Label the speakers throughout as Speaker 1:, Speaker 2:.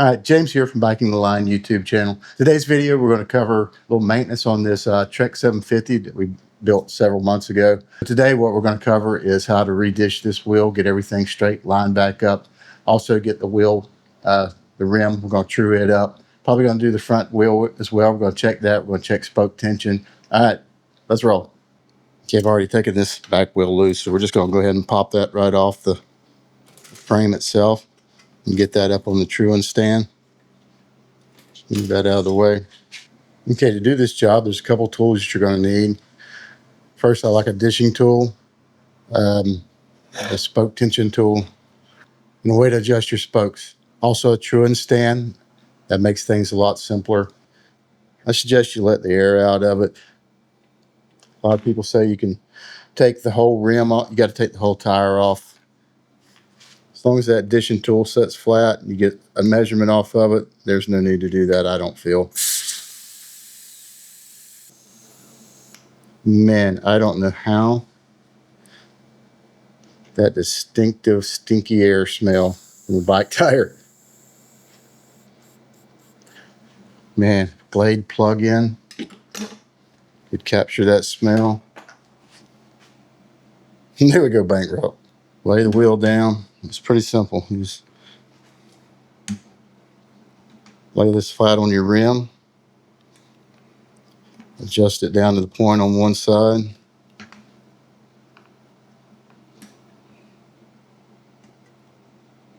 Speaker 1: All right, James here from Biking the Line YouTube channel. Today's video, we're going to cover a little maintenance on this Trek 750 that we built several months ago. Today, what we're going to cover is how to redish this wheel, get everything straight, line back up. Also get the wheel, the rim, we're going to true it up. Probably going to do the front wheel as well. We're going to check that. We're going to check spoke tension. All right, let's roll. Okay, I've already taken this back wheel loose, so we're just going to go ahead and pop that right off the frame itself and get that up on the truing stand. Move that out of the way. Okay, to do this job, there's a couple tools that you're going to need. First, I like a dishing tool, a spoke tension tool, and a way to adjust your spokes. Also, a truing stand. That makes things a lot simpler. I suggest you let the air out of it. A lot of people say you can take the whole rim off. You got to take the whole tire off. As long as that dishing tool sets flat and you get a measurement off of it, there's no need to do that, I don't feel. Man, I don't know how that distinctive stinky air smell from a bike tire. Man, blade plug-in could capture that smell. And there we go, bankrupt. Lay the wheel down. It's pretty simple. You just lay this flat on your rim. Adjust it down to the point on one side.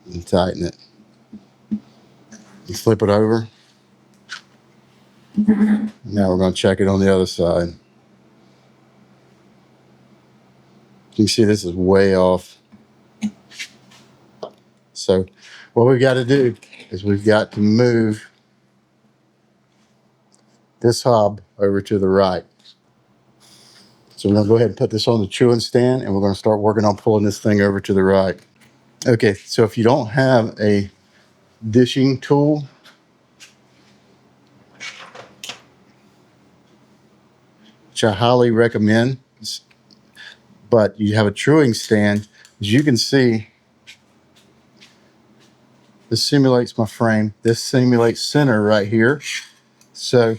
Speaker 1: And tighten it. You flip it over. Now we're going to check it on the other side. You can see this is way off. So what we've got to do is we've got to move this hub over to the right. So we're going to go ahead and put this on the truing stand, and we're going to start working on pulling this thing over to the right. Okay, so if you don't have a dishing tool, which I highly recommend, but you have a truing stand, as you can see, this simulates my frame. This simulates center right here. So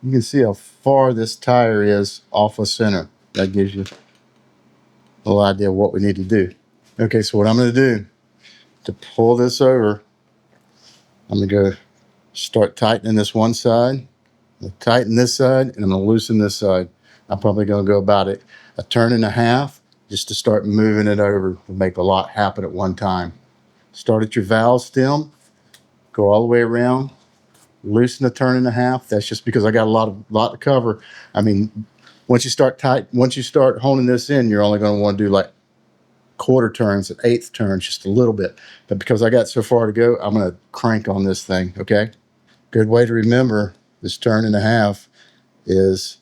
Speaker 1: you can see how far this tire is off of center. That gives you a little idea of what we need to do. Okay, so what I'm going to do to pull this over, I'm going to go start tightening this one side. I'm going to tighten this side, and I'm going to loosen this side. I'm probably going to go about a turn and a half just to start moving it over to make a lot happen at one time. Start at your valve stem, go all the way around, loosen a turn and a half. That's just because I got a lot to cover. I mean, once you start honing this in, you're only going to want to do like quarter turns and eighth turns, just a little bit. But because I got so far to go, I'm going to crank on this thing, okay? Good way to remember this turn and a half is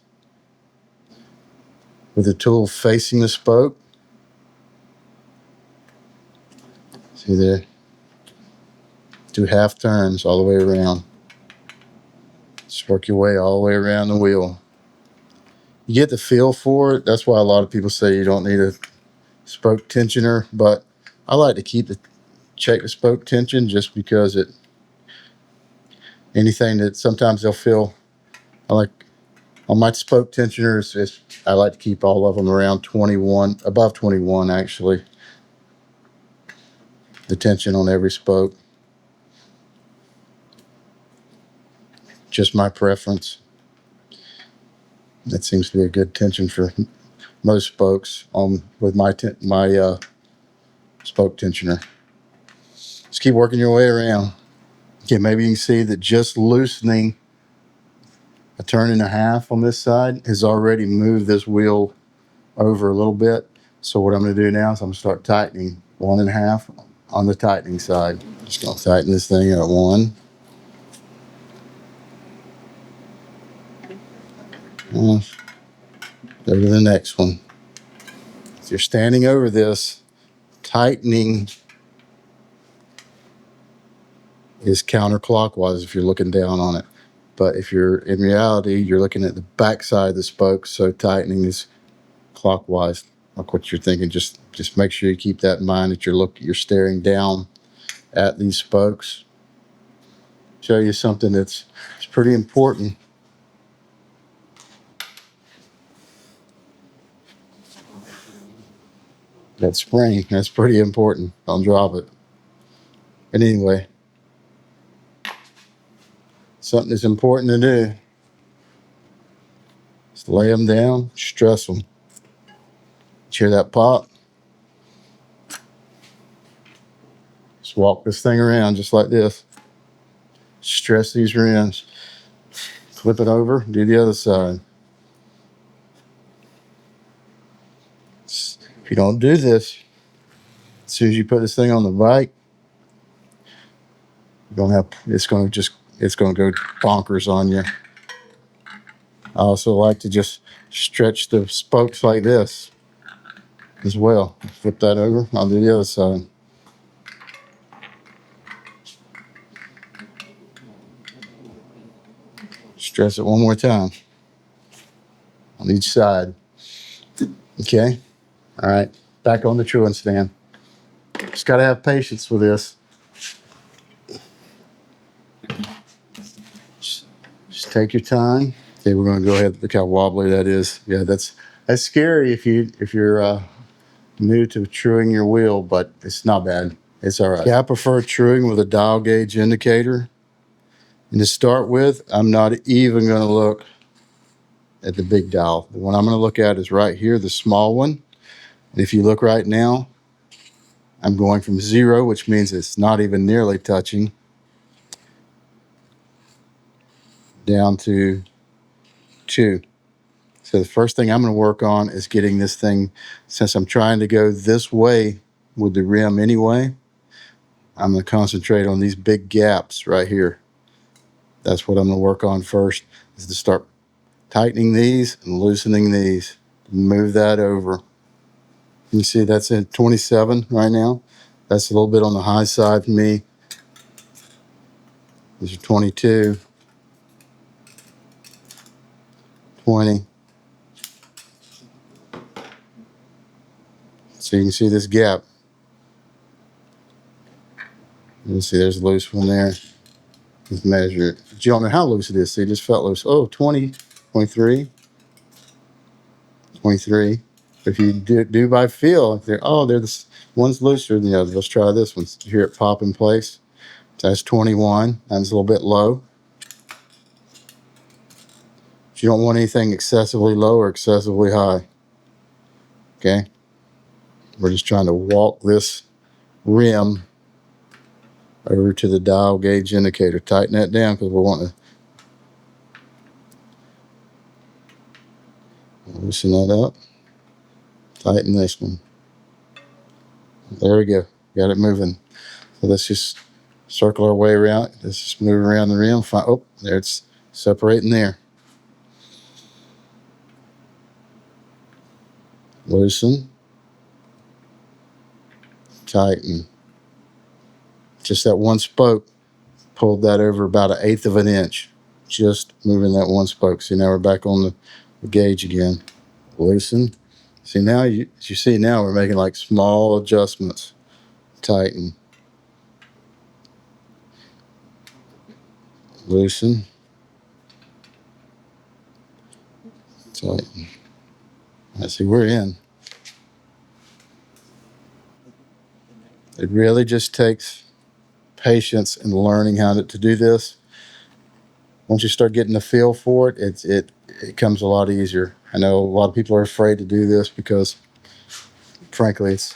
Speaker 1: with the tool facing the spoke. See there? Do half turns all the way around. Just work your way all the way around the wheel. You get the feel for it. That's why a lot of people say you don't need a spoke tensioner, but I like to check the spoke tension just because anything that sometimes they'll feel, on my spoke tensioners, I like to keep all of them around 21, above 21 actually, the tension on every spoke. Just my preference. That seems to be a good tension for most spokes with my spoke tensioner. Just keep working your way around. Okay, maybe you can see that just loosening a turn and a half on this side has already moved this wheel over a little bit. So what I'm going to do now is I'm going to start tightening 1.5 on the tightening side. Just going to tighten this thing at 1. Go to the next one. If you're standing over this, tightening is counterclockwise if you're looking down on it. But if you're in reality, you're looking at the back side of the spoke, so tightening is clockwise. Like what you're thinking, just make sure you keep that in mind that you're staring down at these spokes. show you something that's it's pretty important. That spring, that's pretty important. Don't drop it. But anyway, something that's important to do is lay them down, stress them. Hear that pop? Just walk this thing around just like this. Stress these rims. Flip it over, do the other side. If you don't do this, as soon as you put this thing on the bike, you're gonna have it's gonna go bonkers on you. I also like to just stretch the spokes like this as well. Flip that over, I'll do the other side. Stress it one more time on each side. Okay, all right, back on the truing stand. Just gotta have patience with this. Just take your time. Okay, we're gonna go ahead. Look how wobbly that is. Yeah, that's scary if you're new to truing your wheel, but it's not bad. It's all right. Yeah, I prefer truing with a dial gauge indicator. And to start with, I'm not even gonna look at the big dial. The one I'm gonna look at is right here, the small one. And if you look right now, I'm going from 0, which means it's not even nearly touching, down to 2. So the first thing I'm going to work on is getting this thing, since I'm trying to go this way with the rim anyway, I'm going to concentrate on these big gaps right here. That's what I'm going to work on first, is to start tightening these and loosening these. Move that over. You see that's at 27 right now. That's a little bit on the high side for me. These are 22, 20. So you can see this gap. You can see there's a loose one there. Let's measure it. But you don't know how loose it is. See, it just felt loose. Oh, 20, 23, 23. If you do by feel, if they're this one's looser than the other. Let's try this one. You hear it pop in place. That's 21. That's a little bit low. But you don't want anything excessively low or excessively high. Okay? We're just trying to walk this rim over to the dial gauge indicator. Tighten that down because we want to loosen that up. Tighten this one. There we go. Got it moving. So let's just circle our way around. Let's just move around the rim. Oh, there it's separating there. Loosen. Tighten. Just that one spoke. Pulled that over about 1/8 of an inch. Just moving that one spoke. See, now we're back on the gauge again. Loosen. See, now as you see now, we're making like small adjustments. Tighten. Loosen. Tighten. I see we're in. It really just takes patience and learning how to do this. Once you start getting the feel for it, it comes a lot easier. I know a lot of people are afraid to do this because, frankly, it's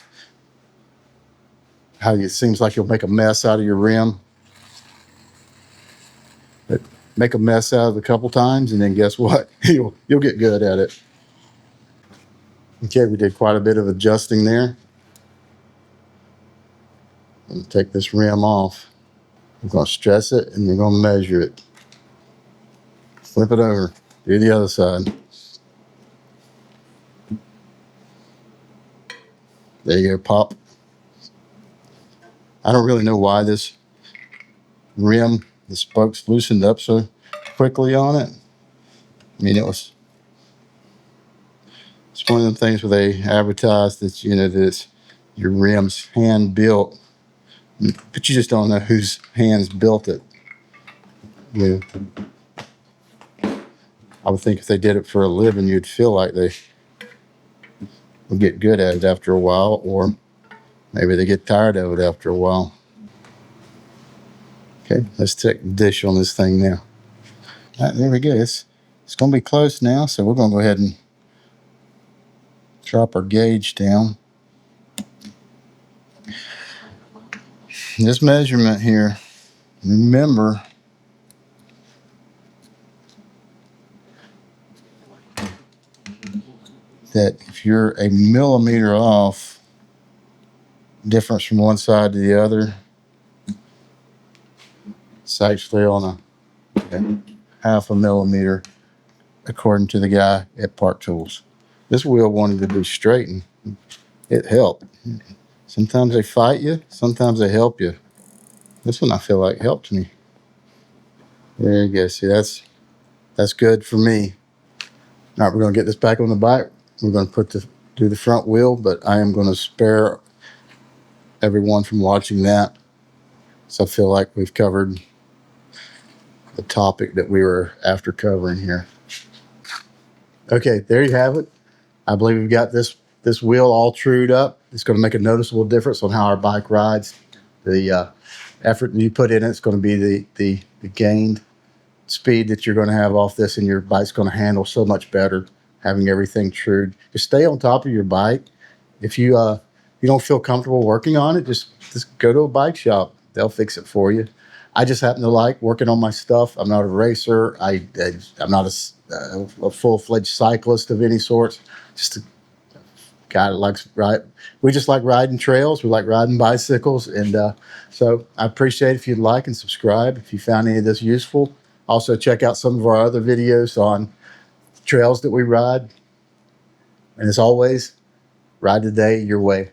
Speaker 1: how it seems like you'll make a mess out of your rim. But make a mess out of it a couple times, and then guess what? You'll get good at it. Okay, we did quite a bit of adjusting there. I'm going to take this rim off. I'm going to stress it, and you're going to measure it. Flip it over. Do the other side. There you go, pop. I don't really know why this rim, the spokes loosened up so quickly on it. I mean, it's one of them things where they advertise that, that your rim's hand built, but you just don't know whose hands built it. Yeah. I would think if they did it for a living, you'd feel like they would get good at it after a while, or maybe they get tired of it after a while. Okay, let's take the dish on this thing now. All right, there we go. It's going to be close now, so we're going to go ahead and drop our gauge down. This measurement here, remember that if you're a millimeter off difference from one side to the other, it's actually on a half a millimeter, according to the guy at Park Tools. This wheel wanted to be straightened. It helped. Sometimes they fight you, sometimes they help you. This one I feel like helped me. There you go. See, that's good for me. All right, we're going to get this back on the bike. We're going to do the front wheel, but I am going to spare everyone from watching that. So I feel like we've covered the topic that we were after covering here. Okay, there you have it. I believe we've got this wheel all trued up. It's going to make a noticeable difference on how our bike rides. The effort you put in it's going to be the gained speed that you're going to have off this, and your bike's going to handle so much better having everything trued. Just stay on top of your bike. If you don't feel comfortable working on it, just go to a bike shop. They'll fix it for you. I just happen to like working on my stuff. I'm not a racer. I'm not a full-fledged cyclist of any sort. Just a guy that likes ride. We just like riding trails. We like riding bicycles. And so I appreciate if you'd like and subscribe if you found any of this useful. Also, check out some of our other videos on trails that we ride. And as always, ride the day your way.